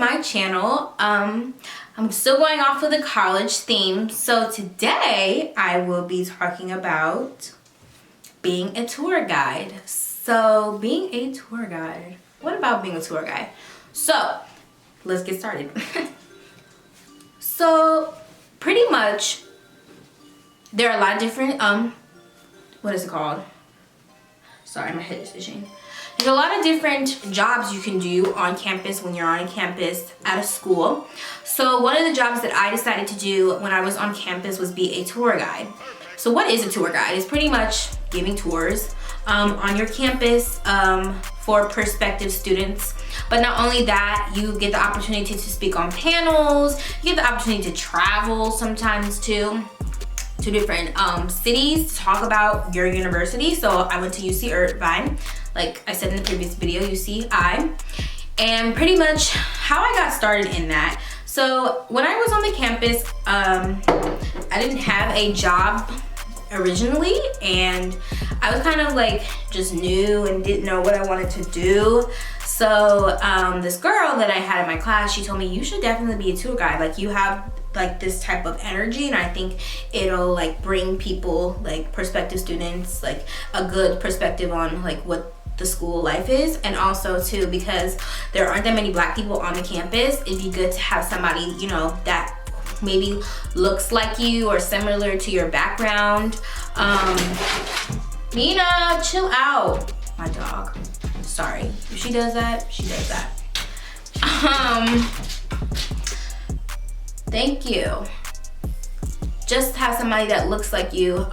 my channel. I'm still going off of the college theme. So today I will be talking about being a tour guide. So being a tour guide, what about being a tour guide? So let's get started. So pretty much there are a lot of different, what is it called? Sorry, my head is itching. There's a lot of different jobs you can do on campus when you're on campus at a school. So one of the jobs that I decided to do when I was on campus was be a tour guide. So what is a tour guide? It's pretty much giving tours on your campus for prospective students. But not only that, you get the opportunity to speak on panels, you get the opportunity to travel sometimes too, to different cities to talk about your university. So I went to UC Irvine, like I said in the previous video, UCI, and pretty much how I got started in that. So when I was on the campus, I didn't have a job originally, and I was kind of like just new and didn't know what I wanted to do. So this girl that I had in my class, she told me, you should definitely be a tour guide. Like, you have like this type of energy, and I think it'll like bring people, like prospective students, like a good perspective on like what the school life is. And also too, because there aren't that many Black people on the campus, it'd be good to have somebody, you know, that maybe looks like you or similar to your background. Nina, chill out. My dog. Sorry. If she does that, she does that. Thank you. Just have somebody that looks like you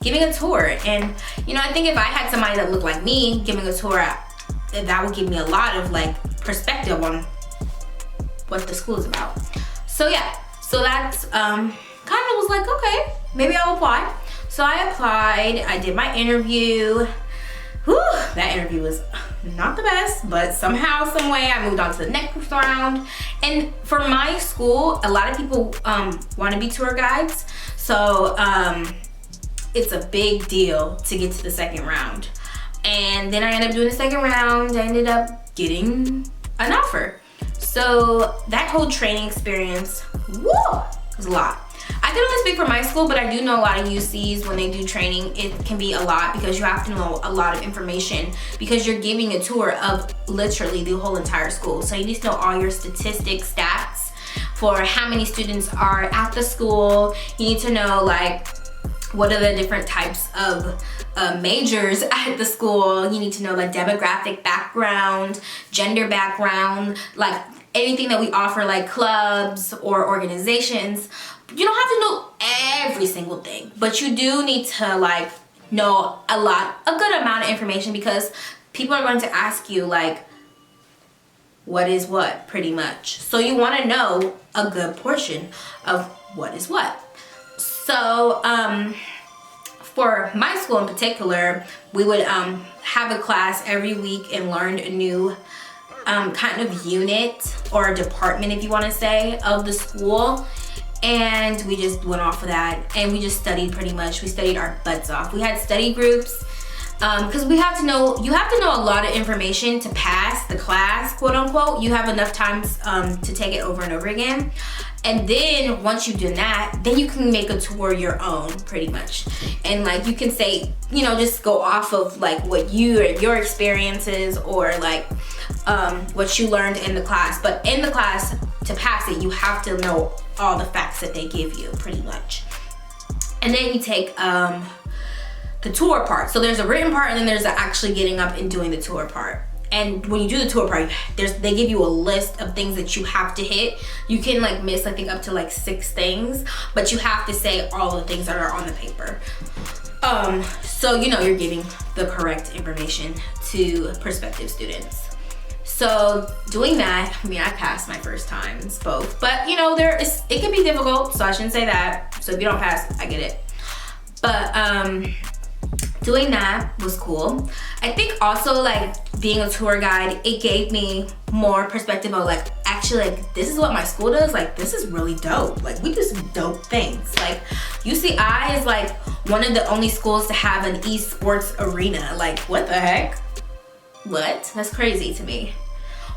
giving a tour. And you know, I think if I had somebody that looked like me giving a tour, that would give me a lot of like perspective on what the school is about. So yeah, so that's kind of was like, okay, maybe I'll apply. So I applied, I did my interview. Whew, that interview was not the best, but somehow, some way I moved on to the next round. And for my school, a lot of people want to be tour guides. So it's a big deal to get to the second round. And then I ended up doing the second round. I ended up getting an offer. So that whole training experience, woo, was a lot. I can only speak for my school, but I do know a lot of UCs, when they do training, it can be a lot because you have to know a lot of information because you're giving a tour of literally the whole entire school. So you need to know all your statistics, stats for how many students are at the school. You need to know like what are the different types of majors at the school. You need to know like demographic background, gender background, like anything that we offer, like clubs or organizations. You don't have to know every single thing, but you do need to like know a good amount of information, because people are going to ask you like, what is what, pretty much. So you want to know a good portion of what is what. So for my school in particular, we would have a class every week and learn a new kind of unit or department, if you want to say, of the school. And we just went off of that, and we just studied pretty much. We studied our butts off. We had study groups because you have to know a lot of information to pass the class, quote unquote. You have enough times to take it over and over again. And then once you've done that, then you can make a tour your own, pretty much. And like you can say, you know, just go off of like what your experiences or like what you learned in the class. But in the class, to pass it, you have to know all the facts that they give you, pretty much. And then you take the tour part. So there's a written part, and then there's the actually getting up and doing the tour part. And when you do the tour part, they give you a list of things that you have to hit. You can like miss, I think, up to like 6 things, but you have to say all the things that are on the paper. So you know you're giving the correct information to prospective students. So doing that, I mean, I passed my first times both, but you know, it can be difficult, so I shouldn't say that. So if you don't pass, I get it. But doing that was cool. I think also like being a tour guide, it gave me more perspective of like, actually like this is what my school does. Like this is really dope. Like we do some dope things. Like UCI is like one of the only schools to have an esports arena. Like what the heck? What? That's crazy to me.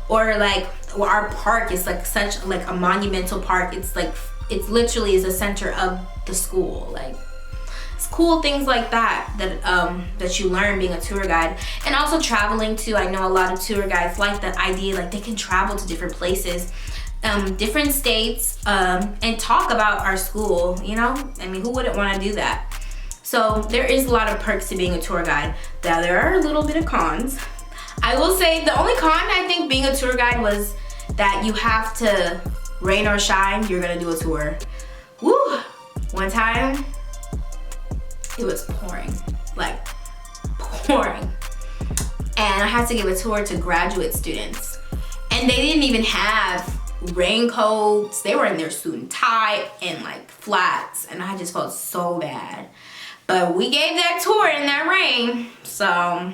Or like well, our park is like such like a monumental park. It's like, it's literally is the center of the school. Like, it's cool things like that that you learn being a tour guide. And also traveling too. I know a lot of tour guides like the idea, like they can travel to different places, different states, and talk about our school, you know? I mean, who wouldn't want to do that? So there is a lot of perks to being a tour guide. Now there are a little bit of cons. I will say the only con I think being a tour guide was that you have to, rain or shine, you're gonna do a tour. Woo! One time, it was pouring, like pouring. And I had to give a tour to graduate students. And they didn't even have raincoats. They were in their suit and tie and like flats. And I just felt so bad. But we gave that tour in that rain. So,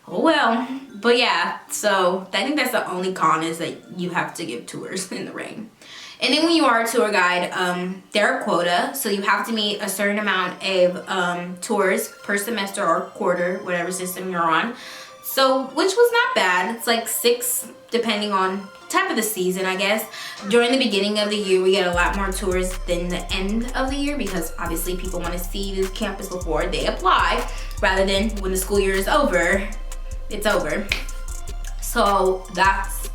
oh well. But yeah, so I think that's the only con, is that you have to give tours in the rain. And then when you are a tour guide, there are quota, so you have to meet a certain amount of tours per semester or quarter, whatever system you're on. So, which was not bad. It's like 6, depending on type of the season, I guess. During the beginning of the year, we get a lot more tours than the end of the year, because obviously people want to see the campus before they apply, rather than when the school year is over, it's over. So that's,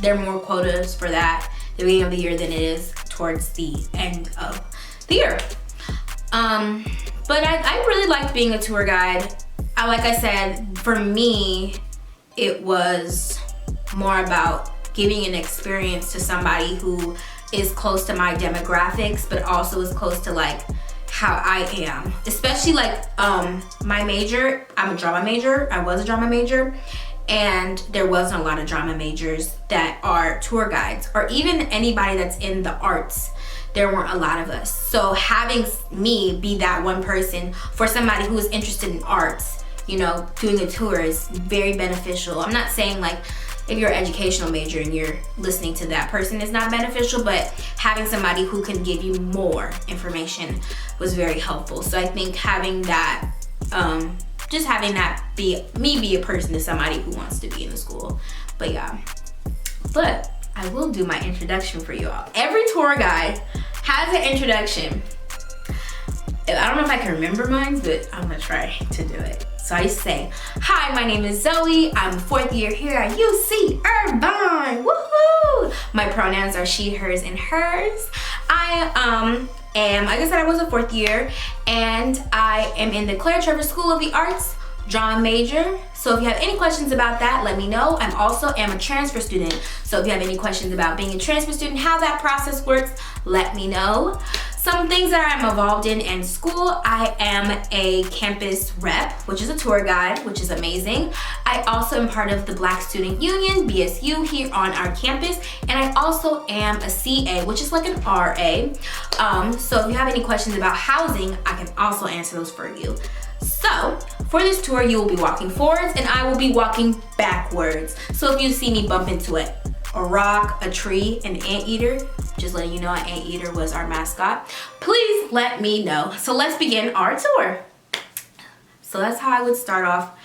there are more quotas for that the beginning of the year than it is towards the end of the year. But I really liked being a tour guide. Like I said, for me, it was more about giving an experience to somebody who is close to my demographics, but also is close to like how I am. Especially like my major, I'm a drama major, I was a drama major, and there wasn't a lot of drama majors that are tour guides, or even anybody that's in the arts. There weren't a lot of us. So having me be that one person for somebody who is interested in arts, you know, doing a tour is very beneficial. I'm not saying like if you're an educational major and you're listening to that person is not beneficial, but having somebody who can give you more information was very helpful. So I think having that, just having that be a person to somebody who wants to be in the school. But yeah, but I will do my introduction for you all. Every tour guide has an introduction. I don't know if I can remember mine, but I'm gonna try to do it. So I say, hi, my name is Zoe. I'm 4th year here at UC Irvine. Woohoo! My pronouns are she, hers, and hers. I am, like I said, I was a 4th year, and I am in the Claire Trevor School of the Arts, drama major. So if you have any questions about that, let me know. I'm also a transfer student. So if you have any questions about being a transfer student, how that process works, let me know. Some things that I'm involved in school, I am a campus rep, which is a tour guide, which is amazing. I also am part of the Black Student Union, BSU, here on our campus. And I also am a CA, which is like an RA. So if you have any questions about housing, I can also answer those for you. So for this tour, you will be walking forwards and I will be walking backwards. So if you see me bump into a rock, a tree, an anteater, just letting you know an anteater was our mascot, please let me know. So let's begin our tour. So that's how I would start off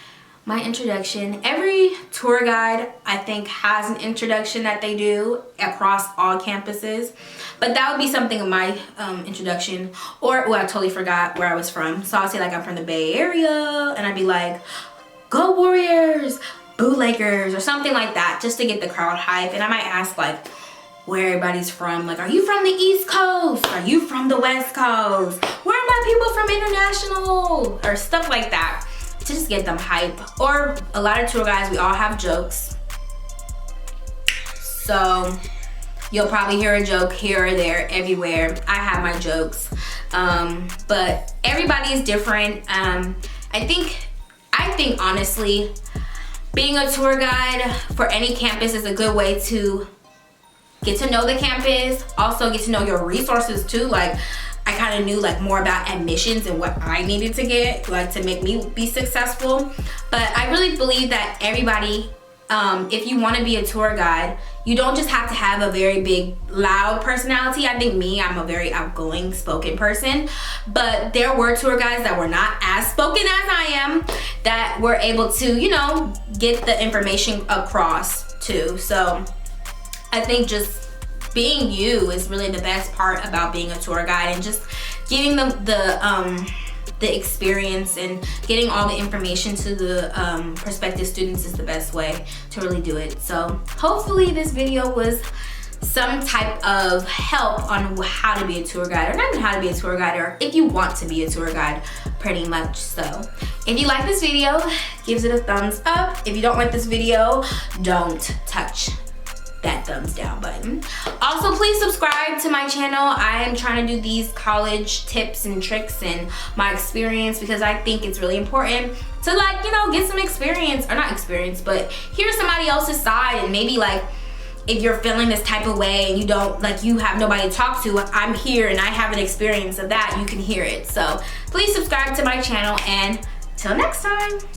my introduction. Every tour guide, I think, has an introduction that they do across all campuses. But that would be something of my introduction. Or, well, I totally forgot where I was from. So I'll say like I'm from the Bay Area, and I'd be like, go Warriors, boo Lakers, or something like that, just to get the crowd hype. And I might ask like where everybody's from. Like, are you from the East Coast? Are you from the West Coast? Where are my people from international? Or stuff like that, to just get them hype. Or a lot of tour guides, we all have jokes. So you'll probably hear a joke here or there, everywhere. I have my jokes. But everybody is different. I think honestly, being a tour guide for any campus is a good way to get to know the campus, also get to know your resources too. Like, I kind of knew like more about admissions and what I needed to get, like, to make me be successful. But I really believe that everybody, if you want to be a tour guide, you don't just have to have a very big, loud personality. I think I'm a very outgoing, spoken person. But there were tour guides that were not as spoken as I am, that were able to, you know, get the information across too. So I think just being you is really the best part about being a tour guide, and just giving them the experience and getting all the information to the prospective students is the best way to really do it. So hopefully this video was some type of help on how to be a tour guide, or not even how to be a tour guide, or if you want to be a tour guide, pretty much. So if you like this video, give it a thumbs up. If you don't like this video, don't touch that thumbs down button. Also, please subscribe to my channel. I am trying to do these college tips and tricks and my experience, because I think it's really important to, like, you know, get some experience, or not experience, but hear somebody else's side. And maybe, like, if you're feeling this type of way and you don't, like, you have nobody to talk to, I'm here and I have an experience of that, you can hear it. So please subscribe to my channel, and till next time.